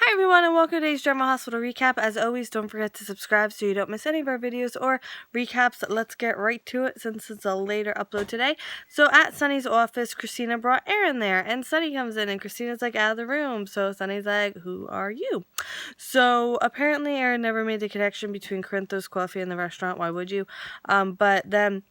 Hi everyone and welcome to today's Drama Hospital recap. As always, don't forget to subscribe so you don't miss any of our videos or recaps. Let's get right to it since it's a later upload today. So at Sunny's office, Christina brought Aaron there and Sunny comes in and Christina's like out of the room. So Sunny's like, who are you? So apparently Aaron never made the connection between Corinthos Coffee and the restaurant. Why would you? But then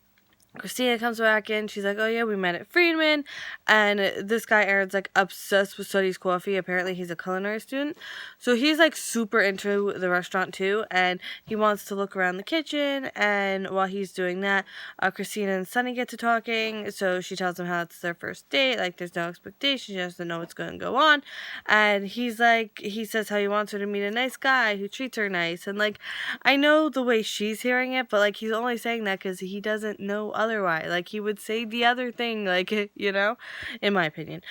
Christina comes back in. She's like, oh yeah, we met at Friedman. And this guy, Aaron's like obsessed with Suddy's Coffee. Apparently he's a culinary student. So he's like super into the restaurant too. And he wants to look around the kitchen. And while he's doing that, Christina and Sunny get to talking. So she tells him how it's their first date. Like there's no expectation. She doesn't know what's going to go on. And he's like, he says how he wants her to meet a nice guy who treats her nice. And like, I know the way she's hearing it, but like he's only saying that because he doesn't know otherwise. Like he would say the other thing, like, you know, in my opinion.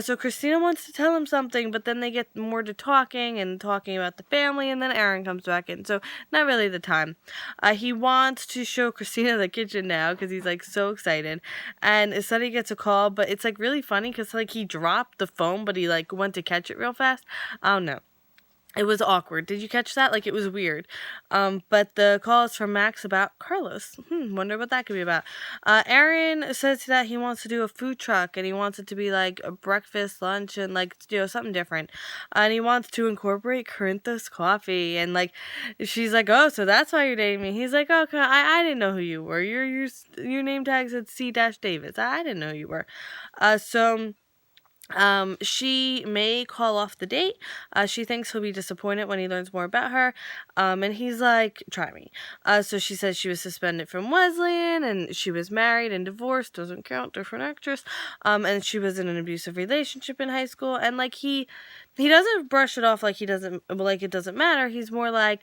So Christina wants to tell him something, but then they get more to talking about the family, and then Aaron comes back in. So not really the time. He wants to show Christina the kitchen now because he's like so excited. And Sunny gets a call, but it's like really funny because like he dropped the phone, but he like went to catch it real fast. I don't know. It was awkward. Did you catch that? Like, it was weird. But the call is from Max about Carlos. Wonder what that could be about. Aaron says that he wants to do a food truck, and he wants it to be, like, a breakfast, lunch, and, like, you know, something different. And he wants to incorporate Corinthos Coffee. And, like, she's like, oh, so that's why you're dating me. He's like, oh, I didn't know who you were. Your name tag said C-Davis. I didn't know who you were. She may call off the date. She thinks he'll be disappointed when he learns more about her. And he's like, try me. So she says she was suspended from Wesleyan and she was married and divorced, doesn't count, different actress. And she was in an abusive relationship in high school. And like he doesn't brush it off like it doesn't matter. He's more like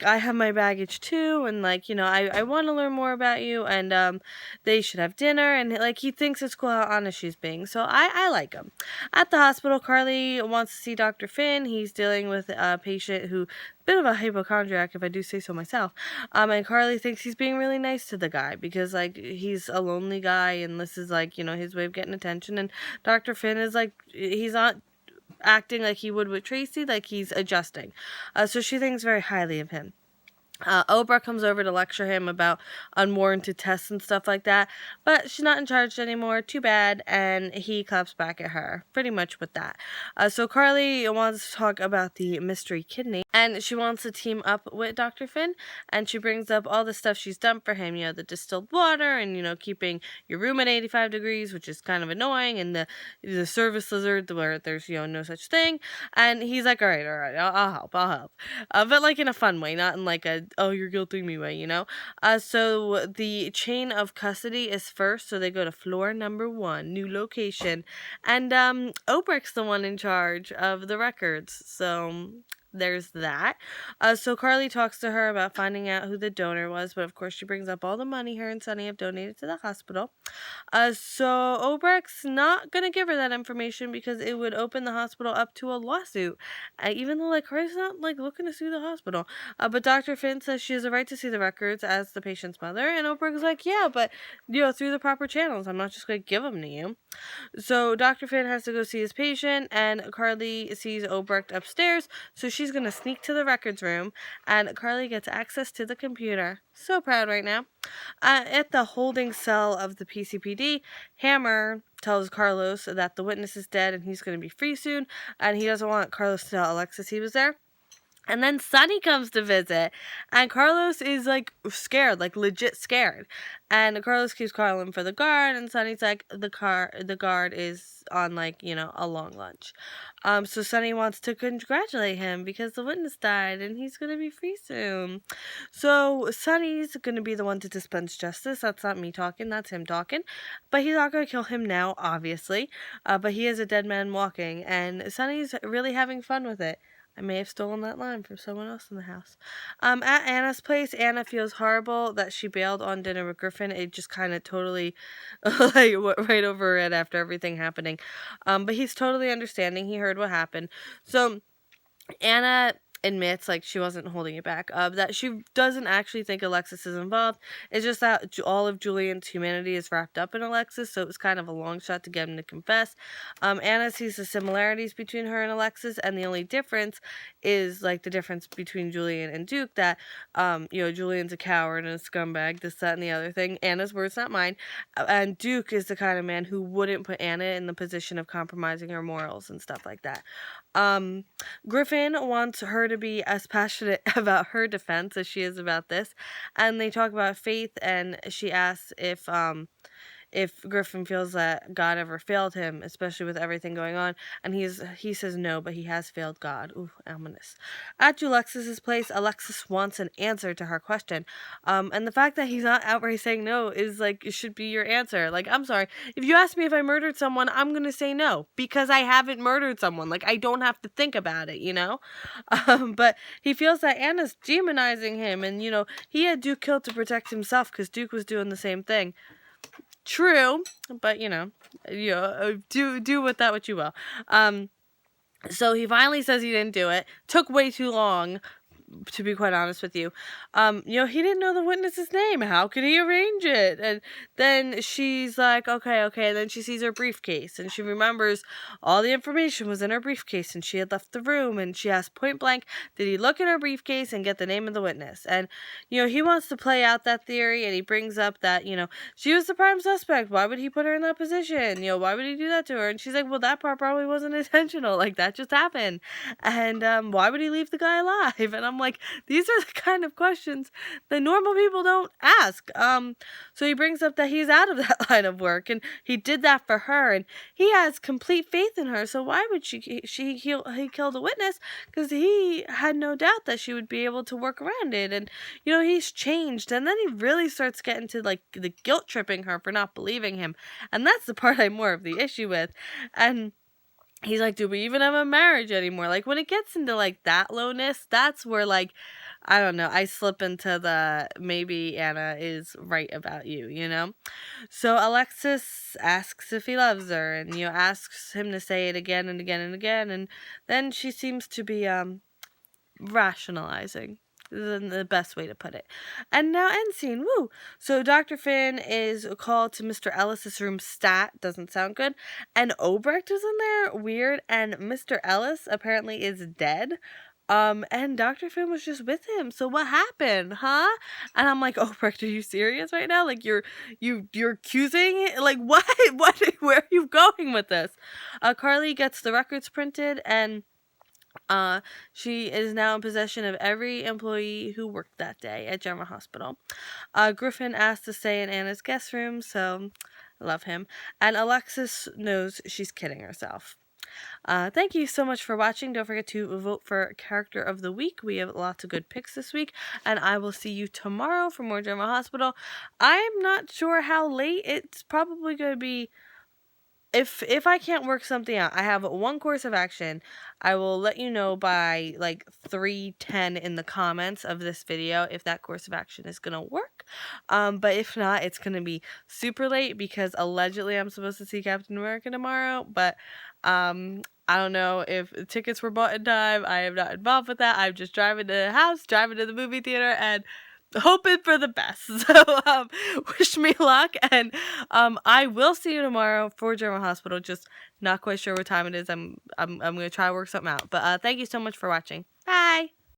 I have my baggage too, and like, you know, I want to learn more about you, and they should have dinner, and like he thinks it's cool how honest she's being. So I like him. At the hospital, Carly wants to see Dr. Finn. He's dealing with a patient who bit of a hypochondriac, if I do say so myself. And Carly thinks he's being really nice to the guy because like he's a lonely guy, and this is like, you know, his way of getting attention. And Dr. Finn is like, he's not acting like he would with Tracy, like he's adjusting. So she thinks very highly of him. Oprah comes over to lecture him about unwarranted tests and stuff like that, but she's not in charge anymore. Too bad. And he claps back at her pretty much with that. So Carly wants to talk about the mystery kidney, and she wants to team up with Dr. Finn, and she brings up all the stuff she's done for him, you know, the distilled water, and, you know, keeping your room at 85 degrees, which is kind of annoying, and the service lizard where there's, you know, no such thing. And he's like, all right, I'll help. But like in a fun way, not in like a, oh, you're guilting me way, you know? So the chain of custody is first, so they go to floor number 1, new location. And Obrick's the one in charge of the records, so there's that. So Carly talks to her about finding out who the donor was, but of course she brings up all the money her and Sunny have donated to the hospital. So Obrecht's not gonna give her that information because it would open the hospital up to a lawsuit. Even though like Carly's not like looking to sue the hospital. But Dr. Finn says she has a right to see the records as the patient's mother, and Obrecht's like, yeah, but you know, through the proper channels. I'm not just gonna give them to you. So Dr. Finn has to go see his patient, and Carly sees Obrecht upstairs, so she's gonna sneak to the records room, and Carly gets access to the computer. So proud right now. At the holding cell of the PCPD, Hammer tells Carlos that the witness is dead and he's going to be free soon, and he doesn't want Carlos to tell Alexis he was there. And then Sunny comes to visit, and Carlos is, like, scared, like, legit scared. And Carlos keeps calling for the guard, and Sunny's like, the guard is on, like, you know, a long lunch. So Sunny wants to congratulate him because the witness died, and he's gonna be free soon. So Sunny's gonna be the one to dispense justice. That's not me talking, that's him talking. But he's not gonna kill him now, obviously. But he is a dead man walking, and Sunny's really having fun with it. I may have stolen that line from someone else in the house. At Anna's place, Anna feels horrible that she bailed on dinner with Griffin. It just kind of totally, like, went right over her head after everything happening. But he's totally understanding. He heard what happened. So Anna admits, like, she wasn't holding it back, that she doesn't actually think Alexis is involved. It's just that all of Julian's humanity is wrapped up in Alexis, so it was kind of a long shot to get him to confess. Anna sees the similarities between her and Alexis, and the only difference is, like, the difference between Julian and Duke, that, Julian's a coward and a scumbag, this, that, and the other thing. Anna's words, not mine. And Duke is the kind of man who wouldn't put Anna in the position of compromising her morals and stuff like that. Griffin wants her to be as passionate about her defense as she is about this, and they talk about faith, and she asks if Griffin feels that God ever failed him, especially with everything going on, and he says no, but he has failed God. Ooh, ominous. At Alexis's place, Alexis wants an answer to her question, and the fact that he's not outright saying no is, like, it should be your answer. Like, I'm sorry, if you ask me if I murdered someone, I'm gonna say no, because I haven't murdered someone. Like, I don't have to think about it, but he feels that Anna's demonizing him, and, he had Duke killed to protect himself, because Duke was doing the same thing. True, but do with that what you will. So he finally says he didn't do it. Took way too long, to be quite honest with you. He didn't know the witness's name. How could he arrange it? And then she's like, okay. And then she sees her briefcase, and she remembers all the information was in her briefcase, and she had left the room, and she asked point blank, did he look in her briefcase and get the name of the witness? And, he wants to play out that theory, and he brings up that, she was the prime suspect. Why would he put her in that position? Why would he do that to her? And she's like, well, that part probably wasn't intentional. Like, that just happened. And, why would he leave the guy alive? And I'm like, these are the kind of questions that normal people don't ask. So he brings up that he's out of that line of work, and he did that for her, and he has complete faith in her. So why would he kill the witness? Because he had no doubt that she would be able to work around it. And he's changed, and then he really starts getting to, like, the guilt tripping her for not believing him, and that's the part I'm more of the issue with. And he's like, do we even have a marriage anymore? Like, when it gets into, like, that lowness, that's where, like, I don't know, I slip into the maybe Anna is right about you. So Alexis asks if he loves her, and, asks him to say it again and again and again, and then she seems to be, rationalizing. The best way to put it. And now end scene. Woo! So Dr. Finn is called to Mr. Ellis's room. Stat doesn't sound good. And Obrecht is in there. Weird. And Mr. Ellis apparently is dead. And Dr. Finn was just with him. So what happened, huh? And I'm like, Obrecht, are you serious right now? Like, you're accusing? Like, what? Where are you going with this? Carly gets the records printed, and she is now in possession of every employee who worked that day at General Hospital. Griffin asked to stay in Anna's guest room, so I love him. And Alexis knows she's kidding herself. Thank you so much for watching. Don't forget to vote for Character of the Week. We have lots of good picks this week, and I will see you tomorrow for more General Hospital. I'm not sure how late. It's probably going to be... If I can't work something out, I have one course of action. I will let you know by, like, 3:10 in the comments of this video if that course of action is gonna work. But if not, it's gonna be super late, because allegedly I'm supposed to see Captain America tomorrow. But I don't know if tickets were bought in time. I am not involved with that. I'm just driving to the house, driving to the movie theater, and hoping for the best. So wish me luck, and I will see you tomorrow for General Hospital. Just not quite sure what time it is. I'm gonna try to work something out, but thank you so much for watching. Bye.